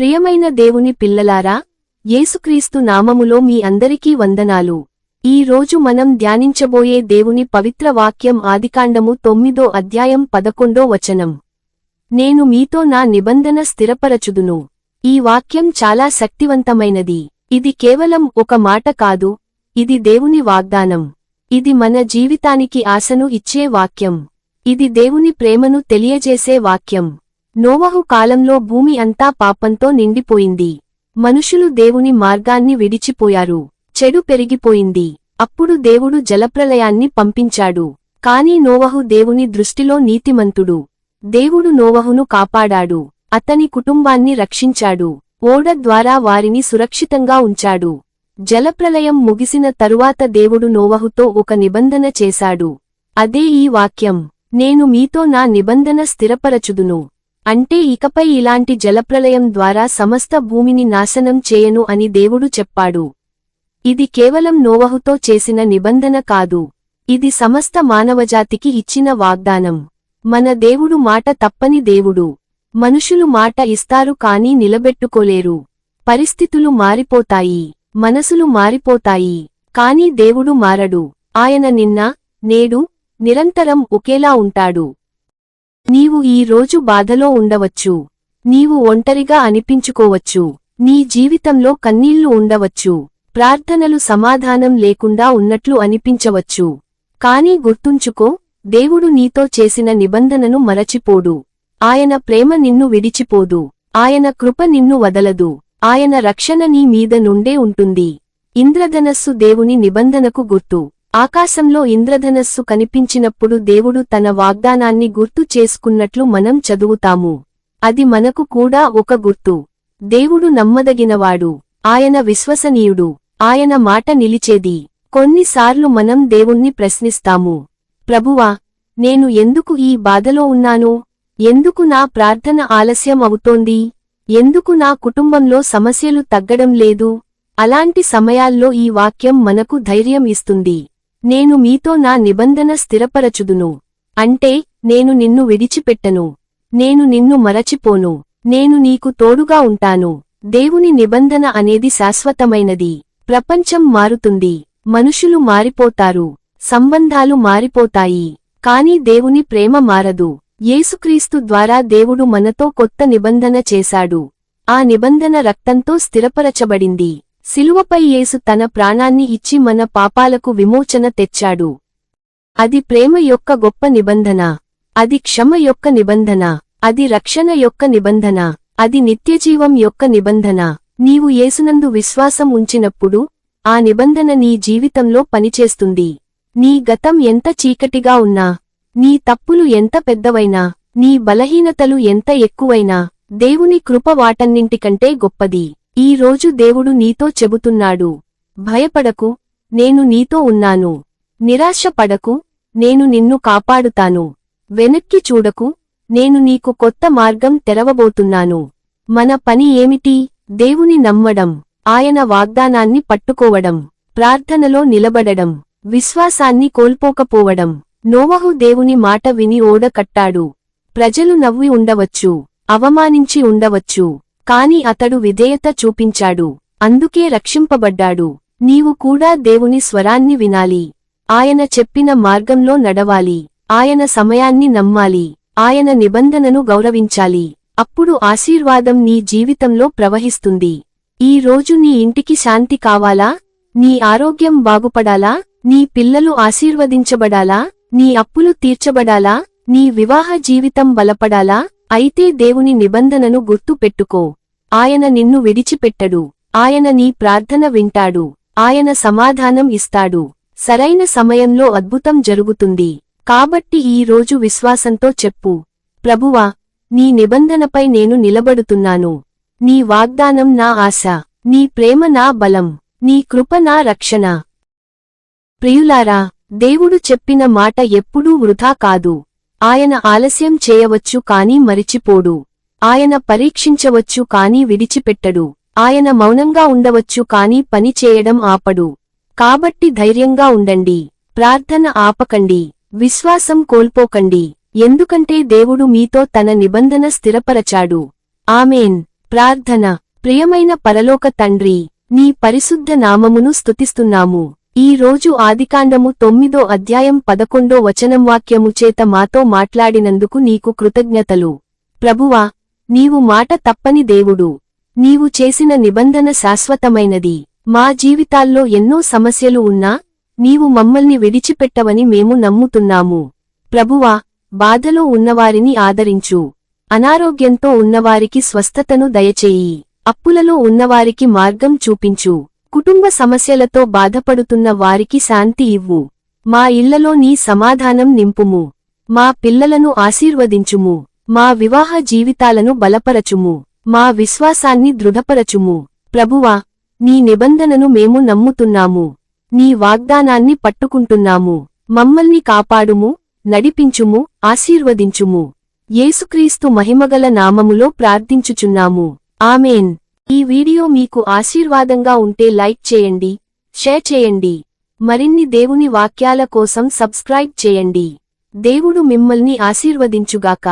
ప్రియమైన దేవుని పిల్లలారా, యేసుక్రీస్తు నామములో మీ అందరికీ వందనాలు. ఈ రోజు మనం ధ్యానించబోయే దేవుని పవిత్ర వాక్యం ఆదికాండము 9వ అధ్యాయం 11వ వచనం. నేను మీతో నా నిబంధన స్థిరపరచుదును. ఈ వాక్యం చాలా శక్తివంతమైనది. ఇది కేవలం ఒక మాట కాదు, ఇది దేవుని వాగ్దానం. ఇది మన జీవితానికి ఆశను ఇచ్చే వాక్యం. ఇది దేవుని ప్రేమను తెలియజేసే వాక్యం. నోవహు కాలంలో భూమి అంతా పాపంతో నిండిపోయింది. మనుషులు దేవుని మార్గాన్ని విడిచిపోయారు. చెడు పెరిగిపోయింది. అప్పుడు దేవుడు జలప్రలయాన్ని పంపించాడు. కాని నోవహు దేవుని దృష్టిలో నీతిమంతుడు. దేవుడు నోవహును కాపాడాడు. అతని కుటుంబాన్ని రక్షించాడు. ఓడ ద్వారా వారిని సురక్షితంగా ఉంచాడు. జలప్రలయం ముగిసిన తరువాత దేవుడు నోవహుతో ఒక నిబంధన చేశాడు. అదే ఈ వాక్యం, నేను మీతో నా నిబంధన స్థిరపరచుదును. అంటే ఇకపై ఇలాంటి జలప్రలయం ద్వారా సమస్త భూమిని నాశనం చేయను అని దేవుడు చెప్పాడు. ఇది కేవలం నోవహుతో చేసిన నిబంధన కాదు. ఇది సమస్త మానవజాతికి ఇచ్చిన వాగ్దానం. మన దేవుడు మాట తప్పని దేవుడు. మనుషులు మాట ఇస్తారు కానీ నిలబెట్టుకోలేరు. పరిస్థితులు మారిపోతాయి, మనసులు మారిపోతాయి, కానీ దేవుడు మారడు. ఆయన నిన్న, నేడు, నిరంతరం ఒకేలా ఉంటాడు. నీవు ఈ రోజు బాధలో ఉండవచ్చు. నీవు ఒంటరిగా అనిపించుకోవచ్చు. నీ జీవితంలో కన్నీళ్లు ఉండవచ్చు. ప్రార్థనలు సమాధానం లేకుండా ఉన్నట్లు అనిపించవచ్చు. కానీ గుర్తుంచుకో, దేవుడు నీతో చేసిన నిబంధనను మరచిపోడు. ఆయన ప్రేమ నిన్ను విడిచిపోదు. ఆయన కృప నిన్ను వదలదు. ఆయన రక్షణ నీ మీద నుండే ఉంటుంది. ఇంద్రధనస్సు దేవుని నిబంధనకు గుర్తు. ఆకాశంలో ఇంద్రధనస్సు కనిపించినప్పుడు దేవుడు తన వాగ్దానాన్ని గుర్తు చేసుకున్నట్లు మనం చదువుతాము. అది మనకు కూడా ఒక గుర్తు. దేవుడు నమ్మదగినవాడు. ఆయన విశ్వసనీయుడు. ఆయన మాట నిలిచేది. కొన్నిసార్లు మనం దేవుణ్ణి ప్రశ్నిస్తాము, ప్రభువా, నేను ఎందుకు ఈ బాధలో ఉన్నాను? ఎందుకు నా ప్రార్థన ఆలస్యం అవుతోంది? ఎందుకు నా కుటుంబంలో సమస్యలు తగ్గడం లేదు? అలాంటి సమయాల్లో ఈ వాక్యం మనకు ధైర్యం ఇస్తుంది. నేను మీతో నా నిబంధన స్థిరపరచుదును. అంటే, నేను నిన్ను విడిచిపెట్టను. నేను నిన్ను మరచిపోను. నేను నీకు తోడుగా ఉంటాను. దేవుని నిబంధన అనేది శాశ్వతమైనది. ప్రపంచం మారుతుంది. మనుషులు మారిపోతారు. సంబంధాలు మారిపోతాయి. కానీ దేవుని ప్రేమ మారదు. యేసుక్రీస్తు ద్వారా దేవుడు మనతో కొత్త నిబంధన చేశాడు. ఆ నిబంధన రక్తంతో స్థిరపరచబడింది. శిలువపై యేసు తన ప్రాణాన్ని ఇచ్చి మన పాపాలకు విమోచన తెచ్చాడు. అది ప్రేమ యొక్క గొప్ప నిబంధన. అది క్షమ యొక్క నిబంధన. అది రక్షణ యొక్క నిబంధన. అది నిత్యజీవం యొక్క నిబంధన. నీవు యేసునందు విశ్వాసం ఉంచినప్పుడు ఆ నిబంధన నీ జీవితంలో పనిచేస్తుంది. నీ గతం ఎంత చీకటిగా ఉన్నా, నీ తప్పులు ఎంత పెద్దవైనా, నీ బలహీనతలు ఎంత ఎక్కువైనా, దేవుని కృప వాటన్నింటికంటే గొప్పది. ఈ రోజు దేవుడు నీతో చెబుతున్నాడు, భయపడకు, నేను నీతో ఉన్నాను. నిరాశపడకు, నేను నిన్ను కాపాడుతాను. వెనక్కి చూడకు, నేను నీకు కొత్త మార్గం తెరవబోతున్నాను. మన పని ఏమిటి? దేవుని నమ్మడం, ఆయన వాగ్దానాన్ని పట్టుకోవడం, ప్రార్థనలో నిలబడడం, విశ్వాసాన్ని కోల్పోకపోవడం. నోవహు దేవుని మాట విని ఓడ కట్టాడు. ప్రజలు నవ్వి ఉండవచ్చు, అవమానించి ఉండవచ్చు, కాని అతడు విధేయత చూపించాడు. అందుకే రక్షింపబడ్డాడు. నీవు కూడా దేవుని స్వరాన్ని వినాలి. ఆయన చెప్పిన మార్గంలో నడవాలి. ఆయన సమయాన్ని నమ్మాలి. ఆయన నిబంధనను గౌరవించాలి. అప్పుడు ఆశీర్వాదం నీ జీవితంలో ప్రవహిస్తుంది. ఈ రోజు నీ ఇంటికి శాంతి కావాలా? నీ ఆరోగ్యం బాగుపడాలా? నీ పిల్లలు ఆశీర్వదించబడాలా? నీ అప్పులు తీర్చబడాలా? నీ వివాహ జీవితం బలపడాలా? అయితే దేవుని నిబంధనను గుర్తు పెట్టుకో. ఆయన నిన్ను విడిచిపెట్టడు. ఆయన నీ ప్రార్థన వింటాడు. ఆయన సమాధానం ఇస్తాడు. సరైన సమయంలో అద్భుతం జరుగుతుంది. కాబట్టి ఈ రోజు విశ్వాసంతో చెప్పు, ప్రభువా, నీ నిబంధనపై నేను నిలబడుతున్నాను. నీ వాగ్దానం నా ఆశ. నీ ప్రేమ నా బలం. నీ కృప నా రక్షణ. ప్రియులారా, దేవుడు చెప్పిన మాట ఎప్పుడూ వృధా కాదు. ఆయన ఆలస్యం చేయవచ్చు కానీ మరిచిపోడు. ఆయన పరీక్షించవచ్చు కానీ విడిచిపెట్టడు. ఆయన మౌనంగా ఉండవచ్చు కానీ పని చేయడం ఆపడు. కాబట్టి ధైర్యంగా ఉండండి. ప్రార్థన ఆపకండి. విశ్వాసం కోల్పోకండి. ఎందుకంటే దేవుడు మీతో తన నిబంధన స్థిరపరచాడు. ఆమేన్. ప్రార్థన. ప్రియమైన పరలోక తండ్రి, నీ పరిశుద్ధ నామమును స్తుతిస్తున్నాము. ఈ రోజు ఆదికాండము 9వ అధ్యాయం 11వ వచనం వాక్యము చేత మాతో మాట్లాడినందుకు నీకు కృతజ్ఞతలు. ప్రభువా, నీవు మాట తప్పని దేవుడు. నీవు చేసిన నిబంధన శాశ్వతమైనది. మా జీవితాల్లో ఎన్నో సమస్యలు ఉన్నా నీవు మమ్మల్ని విడిచిపెట్టవని మేము నమ్ముతున్నాము. ప్రభువా, బాధలో ఉన్నవారిని ఆదరించు. అనారోగ్యంతో ఉన్నవారికి స్వస్థతను దయచేయి. అప్పులలో ఉన్నవారికి మార్గం చూపించు. కుటుంబ సమస్యలతో బాధపడుతున్న వారికి శాంతి ఇవ్వు. మా ఇళ్లలో నీ సమాధానం నింపుము. మా పిల్లలను ఆశీర్వదించుము. మా వివాహ జీవితాలను బలపరచుము. మా విశ్వాసాన్ని దృఢపరచుము. ప్రభువా, నీ నిబంధనను మేము నమ్ముతున్నాము. నీ వాగ్దానాన్ని పట్టుకుంటున్నాము. మమ్మల్ని కాపాడుము, నడిపించుము, ఆశీర్వదించుము. యేసుక్రీస్తు మహిమగల నామములో ప్రార్థించుచున్నాము. ఆమేన్. ఈ వీడియో మీకు ఆశీర్వాదంగా ఉంటే లైక్ చేయండి, షేర్ చేయండి. మరిన్ని దేవుని వాక్యాల కోసం సబ్స్క్రైబ్ చేయండి. దేవుడు మిమ్మల్ని ఆశీర్వదించుగాక.